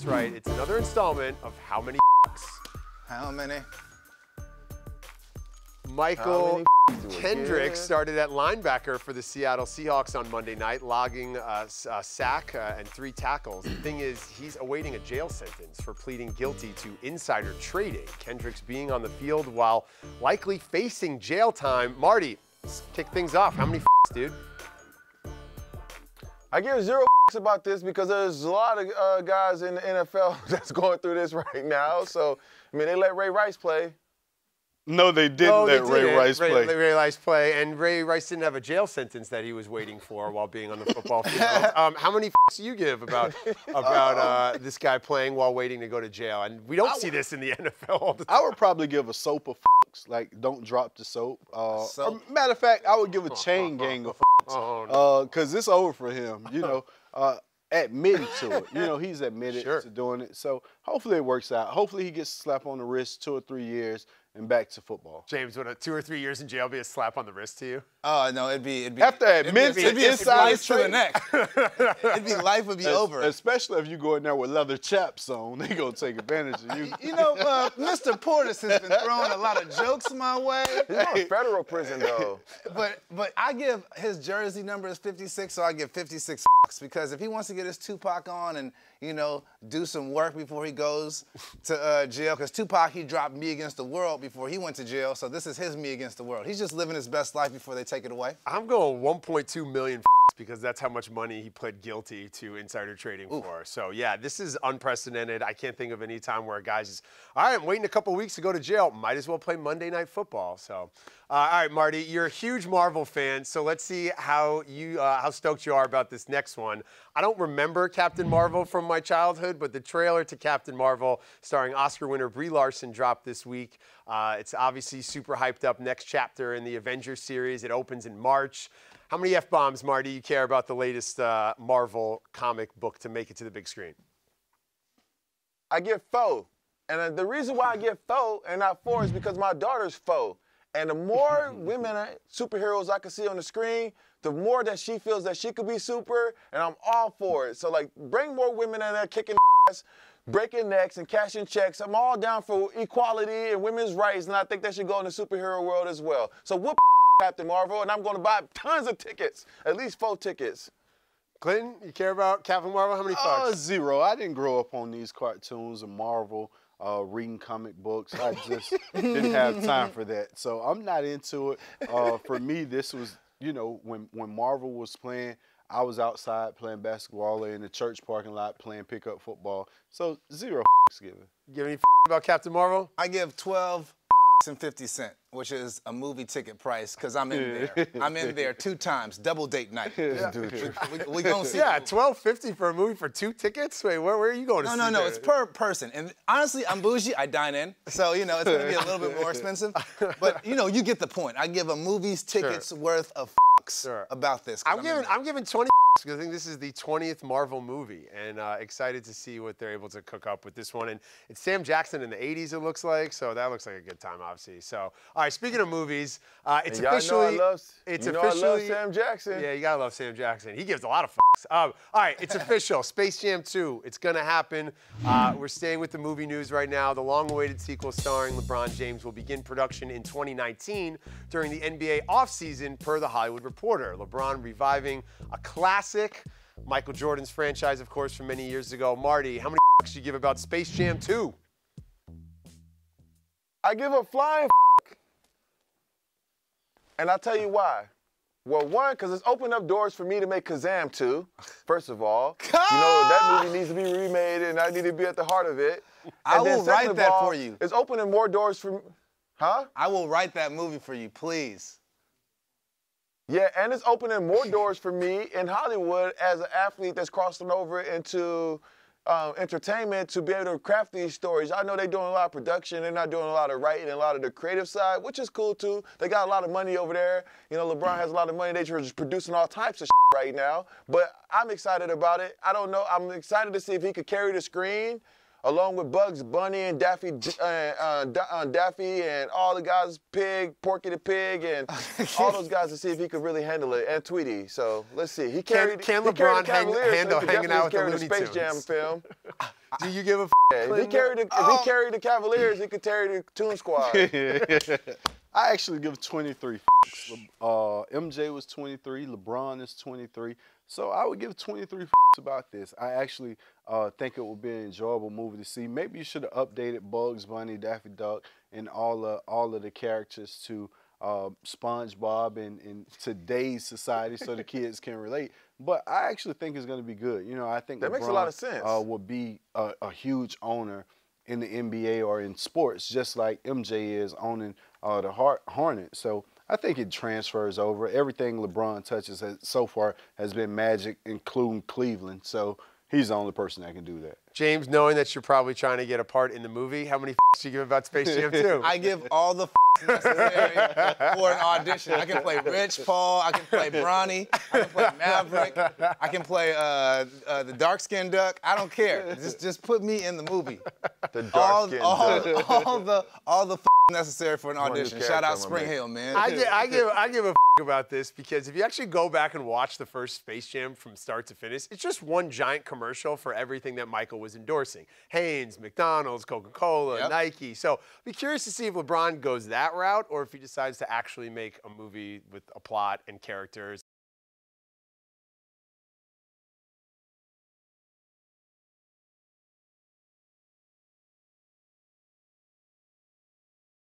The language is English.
right. It's another installment of How Many How many? Michael Kendrick started at linebacker for the Seattle Seahawks on Monday night, logging a sack and 3 tackles. The thing is, he's awaiting a jail sentence for pleading guilty to insider trading. Kendrick's being on the field while likely facing jail time. Marty, let's kick things off. How many dude? I give 0 about this because there's a lot of guys in the NFL that's going through this right now. So, I mean, they let Ray Rice play. No, they didn't let Ray Rice play. Ray Rice play, and Ray Rice didn't have a jail sentence that he was waiting for while being on the football field. How many do you give about this guy playing while waiting to go to jail? And we don't see this in the NFL all the time. I would probably give a soap of like don't drop the soap. Or, matter of fact, I would give a chain gang of because it's over for him. You know, admitting to it. You know, he's admitted to doing it. So hopefully it works out. Hopefully he gets a slap on the wrist 2 or 3 years. And back to football. James, would a 2 or 3 years in jail be a slap on the wrist to you? Oh no, it'd be after admitting it'd be inside to the neck. It'd be life would be over. Especially if you go in there with leather chaps on, they gonna take advantage of you. You know, Mr. Portis has been throwing a lot of jokes my way. He's in federal prison though. But I give his jersey number is 56, so I give 56 because if he wants to get his Tupac on and you know do some work before he goes to jail, because Tupac he dropped Me Against the World before he went to jail, so this is his Me Against the World. He's just living his best life before they take it away. I'm going 1.2 million because that's how much money he pled guilty to insider trading for. So yeah, this is unprecedented. I can't think of any time where a guy's just, all right, I'm waiting a couple weeks to go to jail. Might as well play Monday Night Football. So, all right, Marty, you're a huge Marvel fan, so let's see how stoked you are about this next one. I don't remember Captain Marvel from my childhood, but the trailer to Captain Marvel, starring Oscar winner Brie Larson, dropped this week. It's obviously super hyped up. Next chapter in the Avengers series. It opens in March. How many F-bombs, Marty, you care about the latest Marvel comic book to make it to the big screen? I give 4. And the reason why I give 4 and not 4 is because my daughter's 4. And the more women superheroes I can see on the screen, the more that she feels that she could be super, and I'm all for it. So, like, bring more women in there kicking ass, breaking necks, and cashing checks. I'm all down for equality and women's rights, and I think that should go in the superhero world as well. So whoop Captain Marvel, and I'm going to buy tons of tickets, at least 4 tickets. Clinton, you care about Captain Marvel? How many fucks? 0. I didn't grow up on these cartoons and Marvel. Reading comic books. I just didn't have time for that. So I'm not into it. For me, this was, you know, when Marvel was playing, I was outside playing basketball or in the church parking lot playing pickup football. So 0 given. You give any about Captain Marvel? I give 12 and 50 cents, which is a movie ticket price, because I'm in there. I'm in there 2 times, double date night. Yeah. We gonna see. Yeah, $12.50 for a movie for 2 tickets? Wait, where are you going to see No, it's per person. And honestly, I'm bougie, I dine in. So, you know, it's gonna be a little bit more expensive. But, you know, you get the point. I give a movie's tickets worth of about this. I'm giving 20 because I think this is the 20th Marvel movie, and excited to see what they're able to cook up with this one. And it's Sam Jackson in the 80s, it looks like, so that looks like a good time, obviously. So, all right, speaking of movies, it's officially... I love Sam Jackson. Yeah, you gotta love Sam Jackson. He gives a lot of fucks. All right, it's official. Space Jam 2. It's gonna happen. We're staying with the movie news right now. The long-awaited sequel starring LeBron James will begin production in 2019 during the NBA offseason, per The Hollywood Reporter. LeBron reviving a classic, Michael Jordan's franchise, of course, from many years ago. Marty, how many fucks do you give about Space Jam 2? I give a flying and I'll tell you why. Well, 1, because it's opened up doors for me to make Kazaam 2, first of all. You know, that movie needs to be remade, and I need to be at the heart of it. I will write that for you. It's opening more doors for me. Huh? I will write that movie for you, please. Yeah, and it's opening more doors for me in Hollywood as an athlete that's crossing over into entertainment to be able to craft these stories. I know they're doing a lot of production. They're not doing a lot of writing and a lot of the creative side, which is cool too. They got a lot of money over there. You know, LeBron has a lot of money. They're just producing all types of shit right now. But I'm excited about it. I don't know. I'm excited to see if he could carry the screen along with Bugs Bunny and Daffy, Daffy and all the guys, Pig, Porky the Pig, and all those guys to see if he could really handle it, and Tweety. So let's see. He carried. Can he carried LeBron the Cavaliers, handle so he hanging out with the carry Looney Space Jam Tunes? film. Do you give a Yeah, if he carried the Cavaliers, he could carry the Toon Squad. I actually give 23 MJ was 23, LeBron is 23. So I would give 23 about this. I actually think it will be an enjoyable movie to see. Maybe you should have updated Bugs Bunny, Daffy Duck, and all of the characters to SpongeBob in today's society so the kids can relate. But I actually think it's going to be good. You know, I think that LeBron, makes a lot of sense. Will be a huge owner in the NBA or in sports, just like MJ is owning the Hornets. So I think it transfers over. Everything LeBron touches so far has been magic, including Cleveland. So he's the only person that can do that. James, knowing that you're probably trying to get a part in the movie, how many do you give about Space Jam 2? I give all the necessary for an audition. I can play Rich Paul. I can play Bronny. I can play Maverick. I can play the dark-skinned duck. I don't care. Just put me in the movie. The dark-skinned duck. All the necessary for an audition. Shout out Spring Hill, man. I give a about this because if you actually go back and watch the first Space Jam from start to finish, it's just one giant commercial for everything that Michael was endorsing. Hanes, McDonald's, Coca-Cola, Nike. So be curious to see if LeBron goes that route or if he decides to actually make a movie with a plot and characters